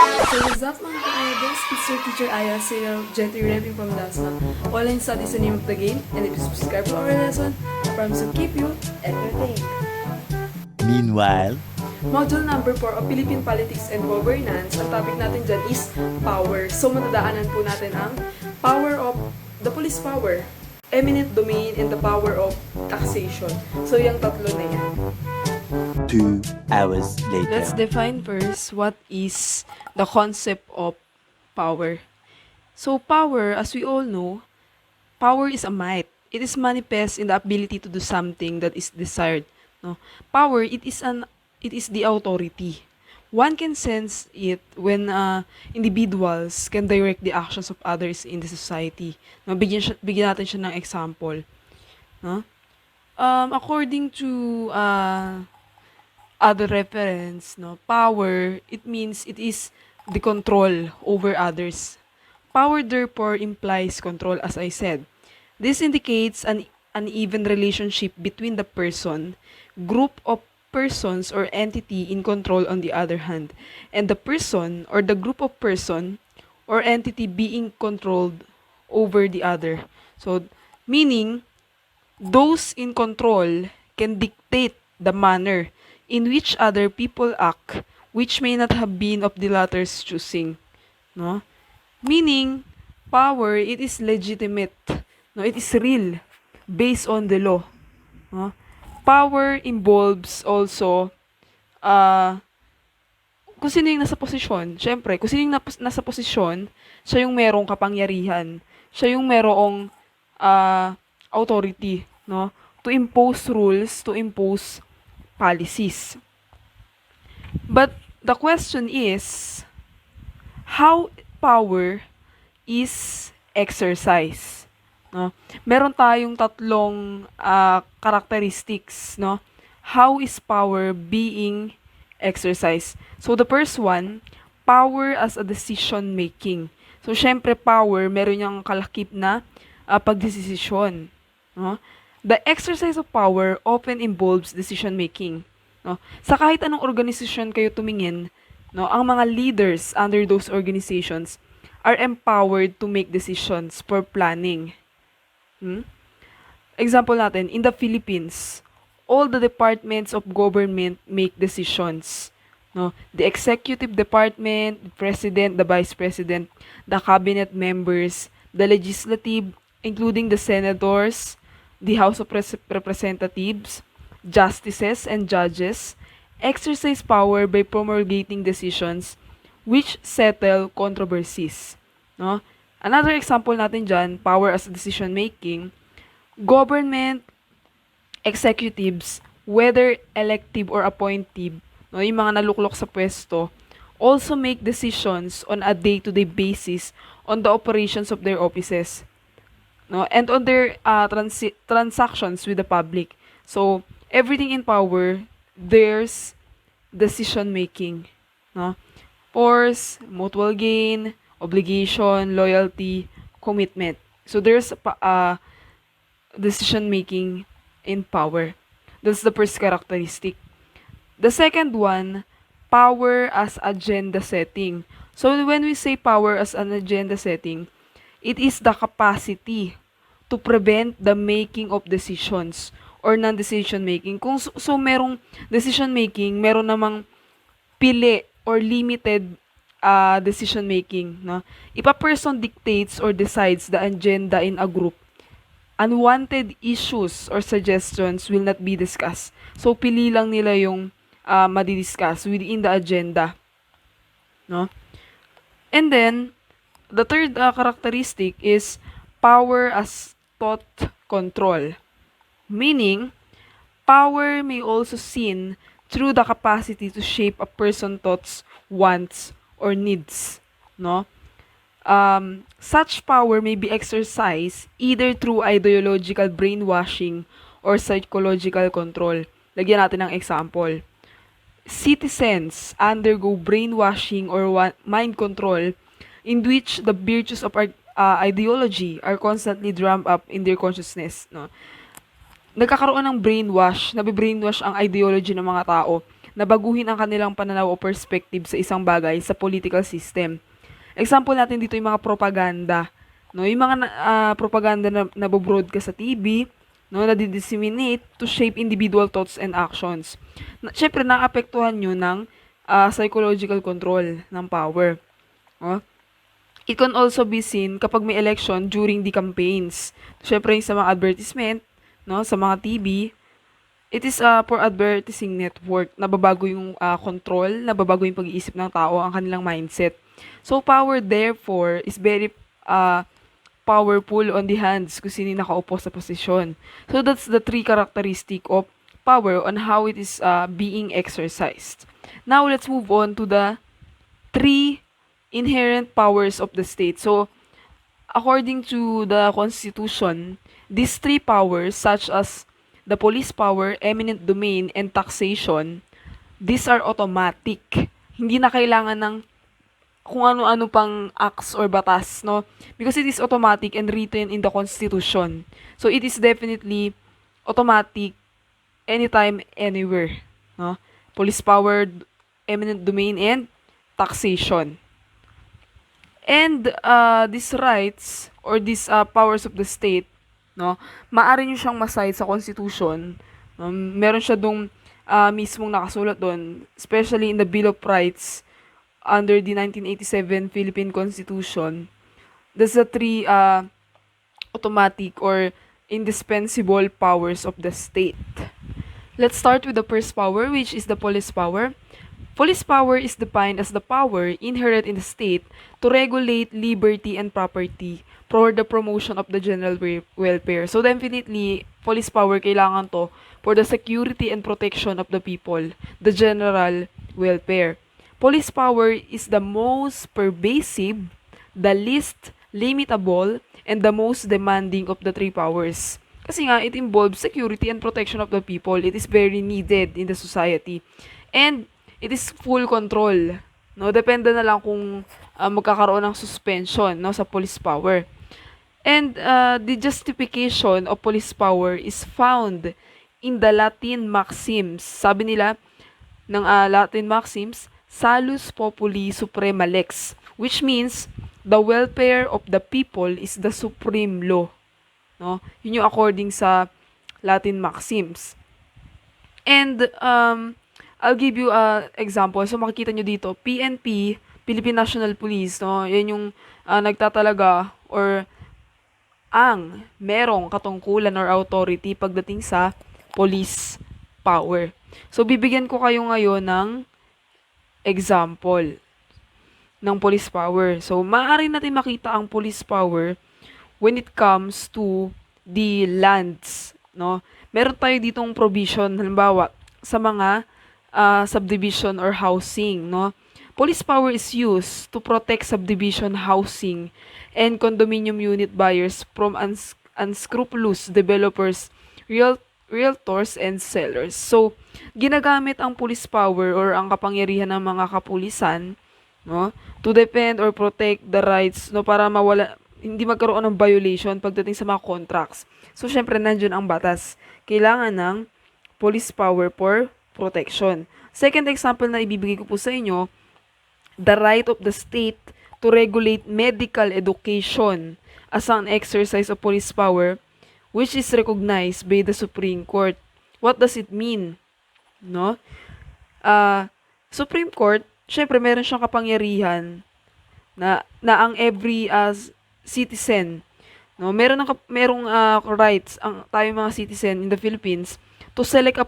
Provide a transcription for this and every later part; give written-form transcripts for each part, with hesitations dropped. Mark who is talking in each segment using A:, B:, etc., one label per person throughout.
A: So what's up mga ka-idols? It's your teacher Ayah, serial gently rapping from Dasma. Online studies the name of the game, and if you subscribe to our lesson, I promise to keep you entertained.
B: Meanwhile,
A: Module number 4 of Philippine Politics and Governance. Ang topic natin dyan is power. So matadaanan po natin ang power of the police power, eminent domain, and the power of taxation. So yung tatlo na yan.
B: 2 hours later.
A: Let's define first what is the concept of power. So power, as we all know, power is a might. It is manifest in the ability to do something that is desired. No, power it is the authority. One can sense it when individuals can direct the actions of others in the society. No, bigyan natin siya ng example. No? According to other reference, no, power, it means it is the control over others. Power therefore implies control, as I said. This indicates an uneven relationship between the person, group of persons or entity in control on the other hand, and the person or the group of person or entity being controlled over the other. So, meaning, those in control can dictate the manner in which other people act, which may not have been of the latter's choosing. No? Meaning, power, it is legitimate. No? It is real, based on the law. No? Power involves also kung sino yung nasa posisyon. Siyempre, kung sino yung nasa posisyon, siya yung merong kapangyarihan. Siya yung merong authority, no? To impose rules, to impose policies. But the question is, how power is exercised? No? Meron tayong tatlong characteristics, no? How is power being exercised? So the first one, power as a decision making. So syempre power, meron yung kalakip na pagdesisyon, no? The exercise of power often involves decision making, no? Sa kahit anong organisasyon kayo tumingin, no, ang mga leaders under those organizations are empowered to make decisions for planning. Example natin, in the Philippines, all the departments of government make decisions. No, the executive department, the president, the vice president, the cabinet members, the legislative, including the senators, the House of Representatives, justices, and judges, exercise power by promulgating decisions which settle controversies. No? Another example natin dyan, power as decision-making, government executives, whether elective or appointive, no, yung mga naluklok sa pwesto, also make decisions on a day-to-day basis on the operations of their offices, no, and on their transactions with the public. So, everything in power, there's decision making, no? Force, mutual gain, obligation, loyalty, commitment. So, there's decision making in power. That's the first characteristic. The second one, power as agenda setting. So, when we say power as an agenda setting, it is the capacity to prevent the making of decisions or non-decision making. Kung so merong decision making, meron namang pili or limited decision making, no? If a person dictates or decides the agenda in a group, unwanted issues or suggestions will not be discussed. So pili lang nila yung madidiscuss within the agenda, no? And then the third characteristic is power as thought control. Meaning, power may also seen through the capacity to shape a person's thoughts, wants, or needs. No? Such power may be exercised either through ideological brainwashing or psychological control. Lagyan natin ng example. Citizens undergo brainwashing or mind control in which the virtues of ideology are constantly drummed up in their consciousness. No? Nagkakaroon ng brainwash, nabibrainwash ang ideology ng mga tao na baguhin ang kanilang pananaw o perspective sa isang bagay sa political system. Example natin dito yung mga propaganda. No, yung mga propaganda na nabobroadcast sa TV, no, na disseminate to shape individual thoughts and actions. Syempre, naapektuhan nyo ng psychological control ng power. No? It can also be seen kapag may election during the campaigns. Syempre, sa mga advertisement, no, sa mga TV, it is for advertising network. Nababago yung control, nababago yung pag-iisip ng tao, ang kanilang mindset. So, power therefore is very powerful on the hands kung sino nakaupo sa posisyon. So, that's the three characteristic of power on how it is being exercised. Now, let's move on to the three inherent powers of the state. So, according to the Constitution, these three powers, such as the police power, eminent domain, and taxation, these are automatic. Hindi na kailangan ng kung ano-ano pang acts or batas, no? Because it is automatic and written in the Constitution. So, it is definitely automatic anytime, anywhere, no? Police power, eminent domain, and taxation. And these rights or these powers of the state, no, maaari nyo siyang masay sa Constitution. No? Meron siya dong mismong nakasulat doon, especially in the Bill of Rights under the 1987 Philippine Constitution. There's the three automatic or indispensable powers of the state. Let's start with the first power, which is the police power. Police power is defined as the power inherent in the state to regulate liberty and property for the promotion of the general welfare. So definitely, police power kailangan to for the security and protection of the people, the general welfare. Police power is the most pervasive, the least limitable, and the most demanding of the three powers. Kasi nga, it involves security and protection of the people. It is very needed in the society. And it is full control. No, depende na lang kung magkakaroon ng suspension, no, sa police power. And the justification of police power is found in the Latin maxims. Sabi nila ng Latin maxims, salus populi suprema lex, which means the welfare of the people is the supreme law. No? Yun yung according sa Latin maxims. And I'll give you a example. So makikita nyo dito, PNP, Philippine National Police, no? Yan yung nagtatalaga or ang merong katungkulan or authority pagdating sa police power. So bibigyan ko kayo ngayon ng example ng police power. So maaari natin makita ang police power when it comes to the lands, no? Meron tayo ditong provision, halimbawa, sa mga subdivision or housing, no? Police power is used to protect subdivision housing and condominium unit buyers from unscrupulous developers, realtors, and sellers. So, ginagamit ang police power or ang kapangyarihan ng mga kapulisan, no, to defend or protect the rights, no, para hindi magkaroon ng violation pagdating sa mga contracts. So, syempre, nandiyan ang batas. Kailangan ng police power for protection. Second example na ibibigay ko po sa inyo, the right of the state to regulate medical education as an exercise of police power, which is recognized by the Supreme Court. What does it mean? No? Supreme Court, syempre meron siyang kapangyarihan na ang every citizen, no, merong rights ang tayo mga citizen in the Philippines to select a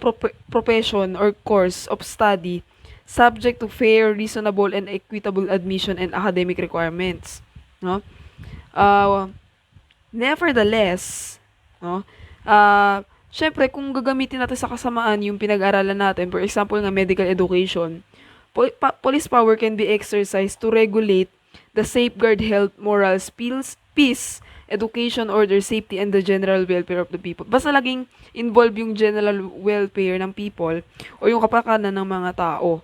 A: profession or course of study subject to fair, reasonable, and equitable admission and academic requirements, no? Nevertheless, no, syempre kung gagamitin natin sa kasamaan yung pinag-aralan natin, for example nga medical education, police power can be exercised to regulate the safeguard health, morals, peace, education, order, safety, and the general welfare of the people. Basta laging involve yung general welfare ng people o yung kapakanan ng mga tao.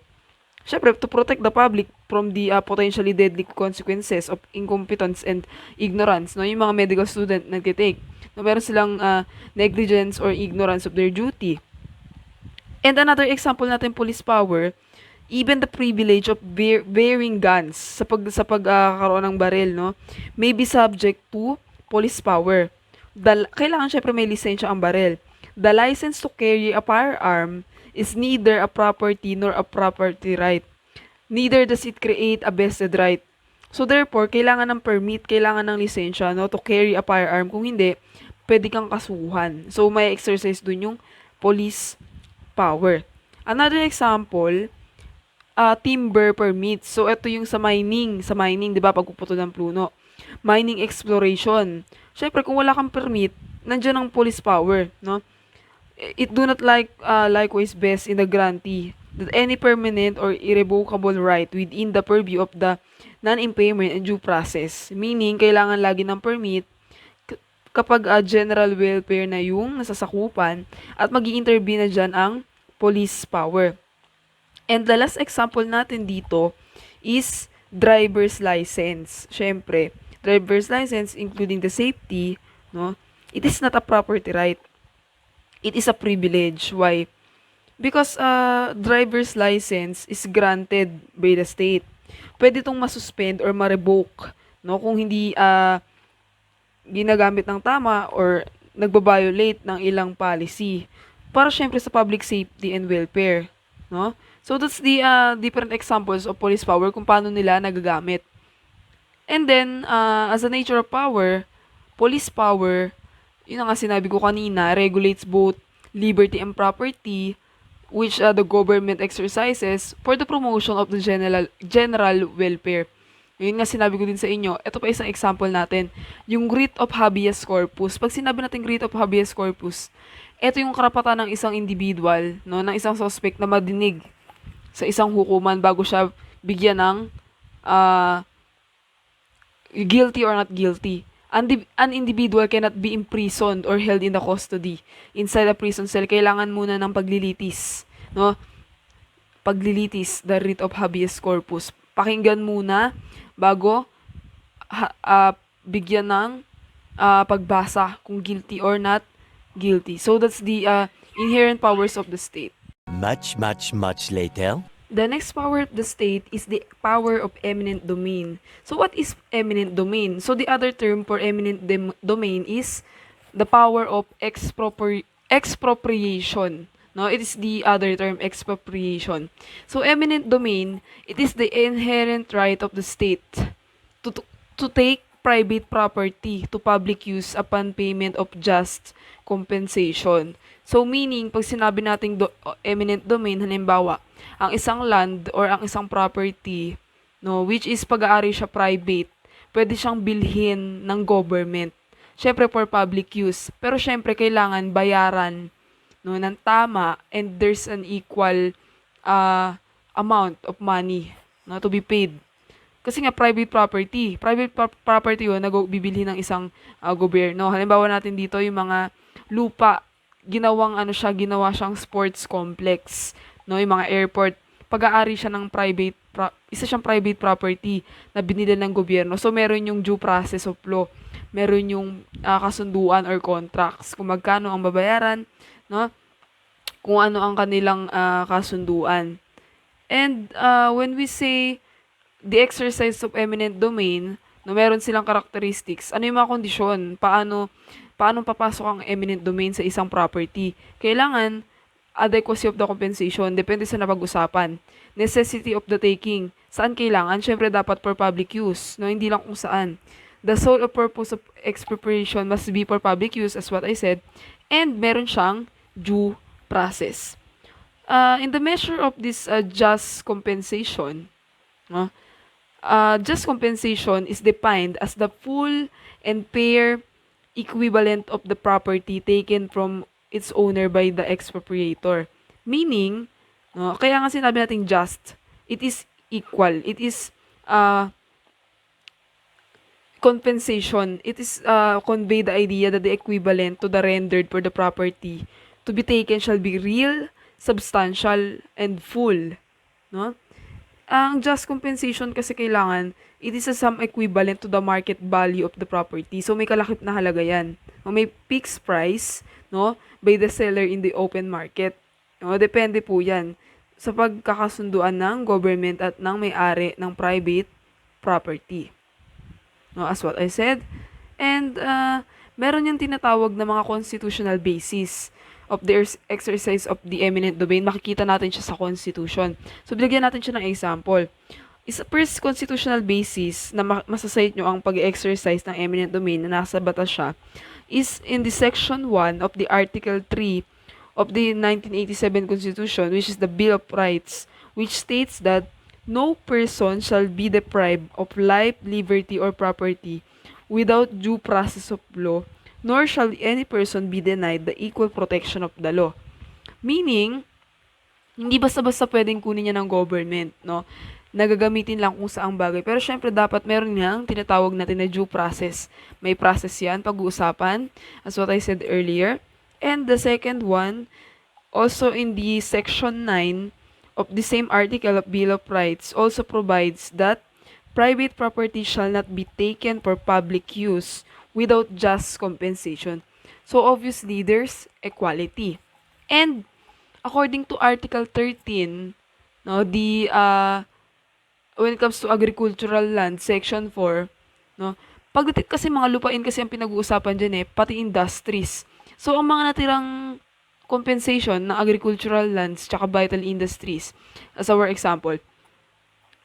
A: Syempre, to protect the public from the potentially deadly consequences of incompetence and ignorance. No? Yung mga medical student nagtitake. No, meron silang negligence or ignorance of their duty. And another example natin police power, even the privilege of bearing guns sa pagkakaroon ng baril, no, may be subject to police power. Kailangan syempre may lisensya ang baril. The license to carry a firearm is neither a property nor a property right. Neither does it create a vested right. So therefore, kailangan ng permit, kailangan ng lisensya, no, to carry a firearm. Kung hindi, pwede kang kasuhan. So may exercise dun yung police power. Another example, timber permits. So, ito yung sa mining. Sa mining, di ba, pagpuputo ng puno. Mining exploration. Siyempre, kung wala kang permit, nandiyan ang police power, no? It do not likewise best in the grantee that any permanent or irrevocable right within the purview of the non-impairment and due process. Meaning, kailangan lagi ng permit kapag general welfare na yung nasasakupan at mag-i-intervene na dyan ang police power. And the last example natin dito is driver's license. Syempre, driver's license including the safety, no? It is not a property right. It is a privilege. Why? Because driver's license is granted by the state. Pwede itong masuspend or ma-revoke, no? Kung hindi ginagamit ng tama or nagbabiolate ng ilang policy. Para syempre sa public safety and welfare, no? So that's the different examples of police power kung paano nila nagagamit. And then, as a nature of power, police power, yun ang nga sinabi ko kanina, regulates both liberty and property, which the government exercises for the promotion of the general welfare. Yun nga sinabi ko din sa inyo. Ito pa isang example natin. Yung writ of habeas corpus. Pag sinabi natin writ of habeas corpus, ito yung karapatan ng isang individual, no, ng isang suspect na madinig sa isang hukuman bago siya bigyan ng guilty or not guilty. An individual cannot be imprisoned or held in the custody inside a prison cell. Kailangan muna ng paglilitis, no? Paglilitis, the writ of habeas corpus. Pakinggan muna bago bigyan ng pagbasa kung guilty or not guilty. So that's the inherent powers of the state.
B: Much later.
A: The next power of the state is the power of eminent domain. So what is eminent domain? So the other term for eminent domain is the power of expropriation. No, it is the other term, expropriation. So eminent domain, it is the inherent right of the state to take private property to public use upon payment of just compensation. So meaning, pag sinabi nating eminent domain, halimbawa, ang isang land or ang isang property, no, which is pag-aari siya private, pwede siyang bilhin ng government. Syempre for public use. Pero syempre kailangan bayaran, no, ng tama, and there's an equal amount of money, no, to be paid. Kasi nga private property. Property yun na bibili ng isang gobyerno. Halimbawa natin dito yung mga lupa, ginawa siyang sports complex, no, yung mga airport, pag-aari siya ng isa siyang private property na binili ng gobyerno. So meron yung due process of law, meron yung kasunduan or contracts, kung magkano ang babayaran, no, kung ano ang kanilang kasunduan. And when we say the exercise of eminent domain, no, meron silang characteristics. Ano yung mga kondisyon? Paano papasok ang eminent domain sa isang property? Kailangan adequacy of the compensation, depende sa napag-usapan. Necessity of the taking, saan kailangan? Syempre dapat for public use, no, hindi lang kung saan. The sole of purpose of expropriation must be for public use, as what I said, and meron siyang due process. In the measure of this just compensation, no, just compensation is defined as the full and fair equivalent of the property taken from its owner by the expropriator. Meaning, no, kaya nga sinabi natin just, it is equal. It is compensation. It is convey the idea that the equivalent to the rendered for the property to be taken shall be real, substantial, and full. No? Ang just compensation kasi kailangan, it is a sum equivalent to the market value of the property. So, may kalakip na halaga yan. O may fixed price, no, by the seller in the open market. No, depende po yan sa pagkakasunduan ng government at ng may-ari ng private property. No, as what I said. And meron yung tinatawag na mga constitutional basis of the exercise of the eminent domain. Makikita natin siya sa Constitution. So, bilagyan natin siya ng example. Isa first constitutional basis na masasayit nyo ang pag-exercise ng eminent domain na nasa batas siya is in the section 1 of the article 3 of the 1987 Constitution, which is the Bill of Rights, which states that no person shall be deprived of life, liberty, or property without due process of law, nor shall any person be denied the equal protection of the law. Meaning, hindi basta-basta pwedeng kunin niya ng government, no? Nagagamitin lang kung saang bagay. Pero syempre, dapat meron niyang tinatawag natin na due process. May process yan, pag-uusapan, as what I said earlier. And the second one, also in the section 9 of the same article of Bill of Rights, also provides that private property shall not be taken for public use without just compensation. So obviously, there's equality. And according to Article 13, no, when it comes to agricultural land, Section 4, no, pagdating kasi mga lupain kasi ang pinag-uusapan dyan pati industries. So, ang mga natirang compensation ng agricultural lands tsaka vital industries, as our example,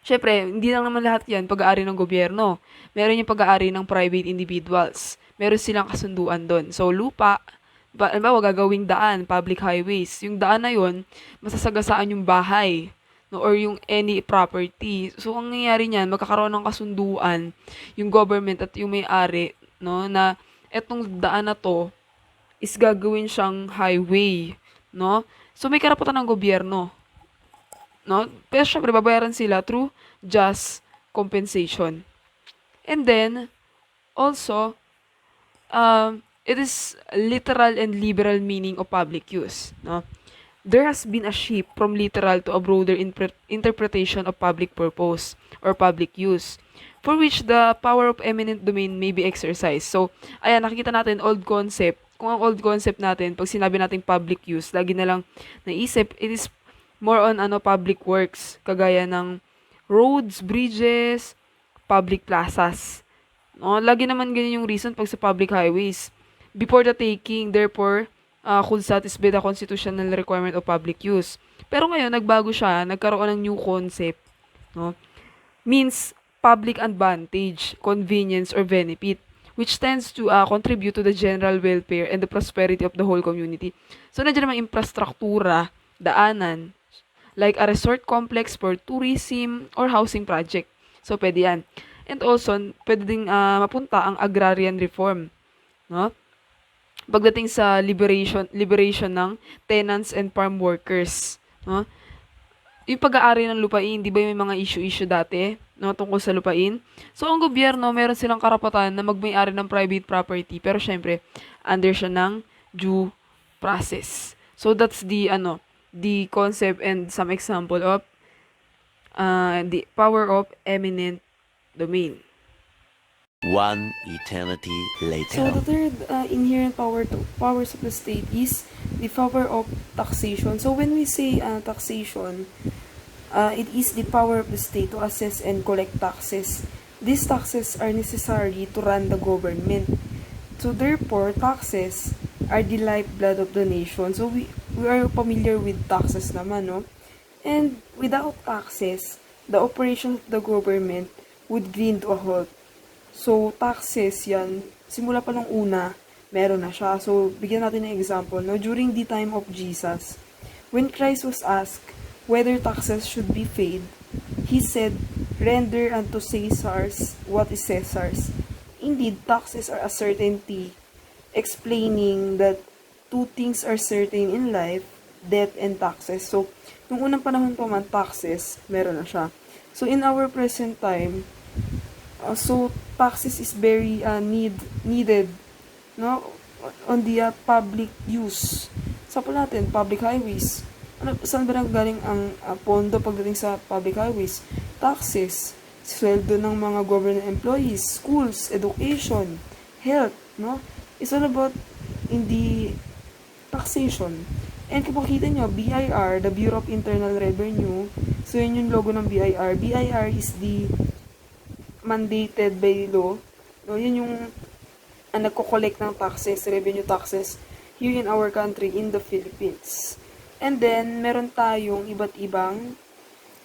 A: syempre, hindi lang naman lahat yan pag-aari ng gobyerno. Meron yung pag-aari ng private individuals. Meron silang kasunduan doon. So, lupa, halimbawa, gagawing daan, public highways. Yung daan na yun, masasagasaan yung bahay, no, or yung any property. So, ang nangyayari niyan, magkakaroon ng kasunduan yung government at yung may-ari, no, na etong daan na to is gagawin siyang highway, no? So, may karapatan ng gobyerno, no? Pero syempre, babayaran sila through just compensation. And then, also, it is literal and liberal meaning of public use, no? There has been a shift from literal to a broader interpretation of public purpose or public use, for which the power of eminent domain may be exercised. So, ayan, nakikita natin old concept. Kung ang old concept natin, pag sinabi natin public use, lagi na lang naisip, it is more on public works, kagaya ng roads, bridges, public plazas. No, lagi naman ganyan yung reason pag sa public highways. Before the taking, therefore, could satisfy the constitutional requirement of public use. Pero ngayon, nagbago siya, nagkaroon ng new concept, no? Means public advantage, convenience, or benefit, which tends to contribute to the general welfare and the prosperity of the whole community. So, nandiyan naman infrastruktura, daanan, like a resort complex for tourism or housing project. So, pwede yan. And also, pwede ding mapunta ang agrarian reform, no? Pagdating sa liberation ng tenants and farm workers, no? Yung pag-aari ng lupain, di ba may mga issue dati, no, tungkol sa lupain? So, ang gobyerno, meron silang karapatan na magmay-ari ng private property, pero syempre, under siya ng due process. So, that's the concept and some example of the power of eminent domain.
B: One eternity
A: So,
B: later.
A: the third inherent powers of the state is the power of taxation. So, when we say taxation, it is the power of the state to assess and collect taxes. These taxes are necessary to run the government. So, therefore, taxes are the lifeblood of the nation. So, we are familiar with taxes naman, no? And without taxes, the operation of the government would grind to a halt. So, taxes yan, simula pa nung una, meron na siya. So, bigyan natin ng example, no? During the time of Jesus, when Christ was asked whether taxes should be paid, he said, "Render unto Caesar's what is Caesar's." Indeed, taxes are a certainty, explaining that two things are certain in life, death and taxes. So, nung unang panahon pa man, taxes, meron na siya. So, in our present time, so taxes is very needed, no, on the public use. Sample natin, public highways. Saan ba galing ang pondo pagdating sa public highways? Taxes, sweldo ng mga government employees, schools, education, health, no? It's all about in the taxation. And kung makita nyo, BIR, the Bureau of Internal Revenue, so yun yung logo ng BIR. BIR is the mandated by law. No, yun yung nagko-collect ng taxes, revenue taxes, here in our country, in the Philippines. And then, meron tayong iba't ibang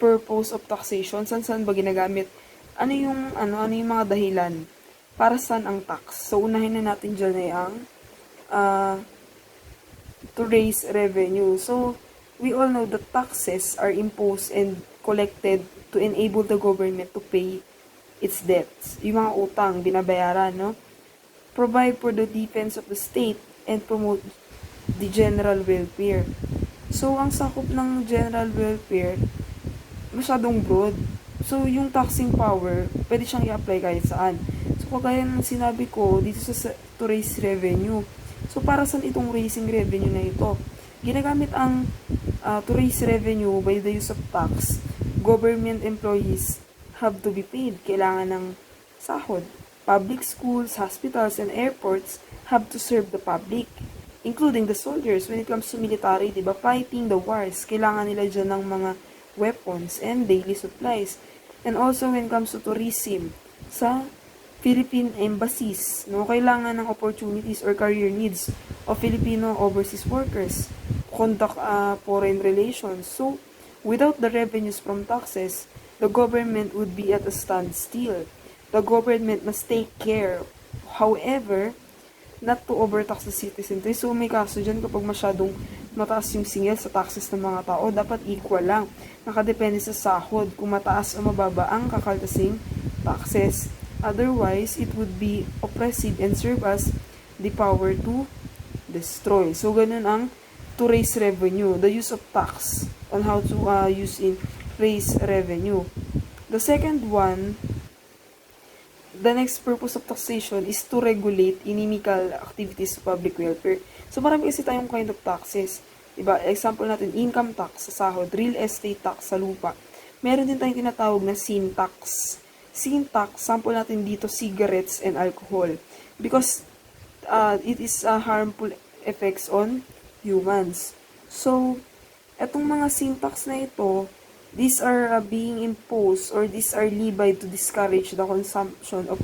A: purpose of taxation, saan ba ginagamit, ano yung mga dahilan para saan ang tax. So, unahin na natin dyan ay ang to raise revenue. So, we all know that taxes are imposed and collected to enable the government to pay its debts. Yung mga utang, binabayaran, no? Provide for the defense of the state and promote the general welfare. So, ang sakop ng general welfare, masyadong broad. So, yung taxing power, pwede siyang i-apply kahit saan. So, kagaya ng sinabi ko, dito sa to raise revenue. So, para saan itong raising revenue na ito? Ginagamit ang to raise revenue by the use of tax. Government employees have to be paid. Kailangan ng sahod. Public schools, hospitals, and airports have to serve the public, including the soldiers. When it comes to military, diba, fighting the wars, kailangan nila dyan ng mga weapons and daily supplies. And also when it comes to tourism, sa Philippine embassies, no, kailangan ng opportunities or career needs of Filipino overseas workers, conduct foreign relations. So, without the revenues from taxes, the government would be at a standstill. The government must take care, however, not to overtax the citizen. So, may kaso dyan kapag masyadong mataas yung singil sa taxes ng mga tao, dapat equal lang. Nakadepende sa sahod kung mataas o mababa ang kakaltasing taxes. Otherwise, it would be oppressive and serve as the power to destroy. So, ganun ang to raise revenue, the use of tax on how to use in raise revenue. The second one, the next purpose of taxation is to regulate inimical activities of public welfare. So, marami kasi tayong kind of taxes. Diba? Example natin, income tax sa sahod, real estate tax sa lupa. Meron din tayong tinatawag na sin tax. Sin tax, sample natin dito, cigarettes and alcohol. Because it is harmful effects on humans. So, etong mga sin tax na ito, these are being imposed or these are levied to discourage the consumption of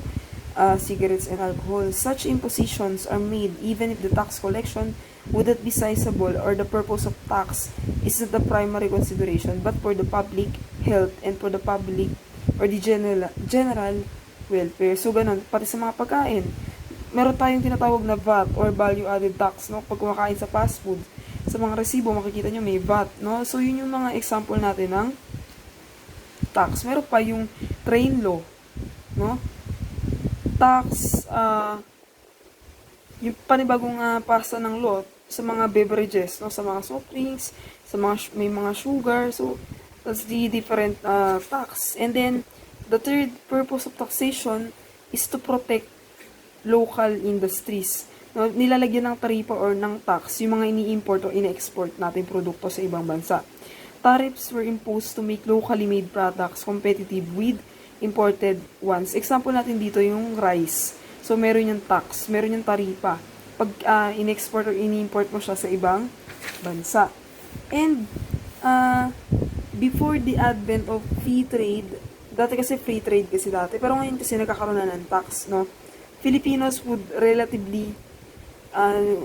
A: cigarettes and alcohol. Such impositions are made even if the tax collection would not be sizable or the purpose of tax is not the primary consideration but for the public health and for the public or the general welfare. So, ganun. Pati sa mga pagkain, meron tayong tinatawag na VAT or value added tax, no? Pag kumakain sa fast food, sa mga resibo, makikita nyo may VAT, no? So, yun yung mga example natin ng tax. Meron pa yung train law, no? Tax, yung panibagong pasa ng law sa mga beverages, no? Sa mga soft drinks, sa mga may mga sugar. So, that's the different tax. And then, the third purpose of taxation is to protect local industries. No, nilalagyan ng taripa or ng tax yung mga ini-import o ini-export natin produkto sa ibang bansa. Tariffs were imposed to make locally made products competitive with imported ones. Example natin dito yung rice. So, meron yung tax, meron yung taripa. Pag in-export or ini-import mo siya sa ibang bansa. And, before the advent of free trade, dati kasi free trade kasi dati, pero ngayon kasi nagkakaroon na ng tax, no? Filipinos would relatively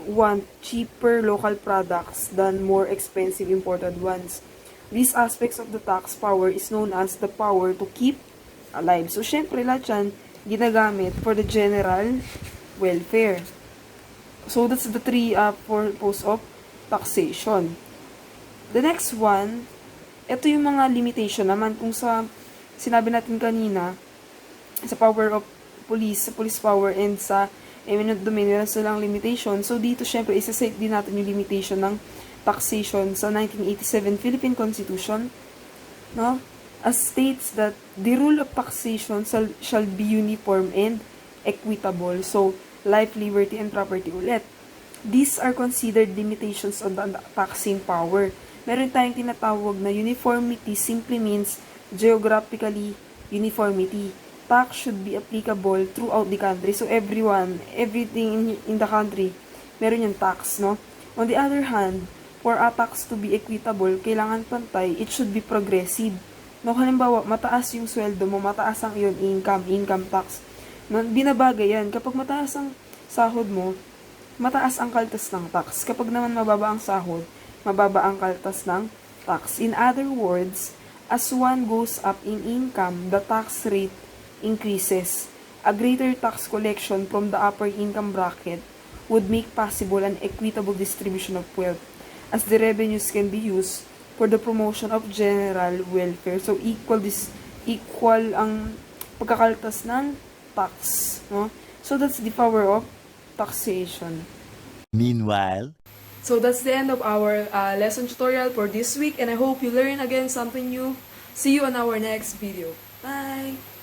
A: want cheaper local products than more expensive imported ones. These aspects of the tax power is known as the power to keep alive. So, syempre, lahat yan ginagamit for the general welfare. So, that's the three purpose of taxation. The next one, ito yung mga limitation naman kung sa sinabi natin kanina, sa power of police, sa police power and sa eminent domain, meron silang limitation. So, dito, syempre, isa-set din natin yung limitation ng taxation sa 1987 Philippine Constitution, no? As states that the rule of taxation shall be uniform and equitable. So, life, liberty, and property ulit. These are considered limitations on the taxing power. Meron tayong tinatawag na uniformity simply means geographically uniformity. Tax should be applicable throughout the country. So, everything in the country, meron yung tax, no? On the other hand, for a tax to be equitable, kailangan pantay, it should be progressive. No, halimbawa, mataas yung sweldo mo, mataas ang iyong income tax. No, binabagay yan. Kapag mataas ang sahod mo, mataas ang kaltas ng tax. Kapag naman mababa ang sahod, mababa ang kaltas ng tax. In other words, as one goes up in income, the tax rate increases. A greater tax collection from the upper income bracket would make possible an equitable distribution of wealth, as the revenues can be used for the promotion of general welfare. So, equal ang pagkakaltas ng tax, no? So, that's the power of taxation.
B: Meanwhile,
A: So that's the end of our lesson tutorial for this week, and I hope you learn again something new. See you on our next video. Bye!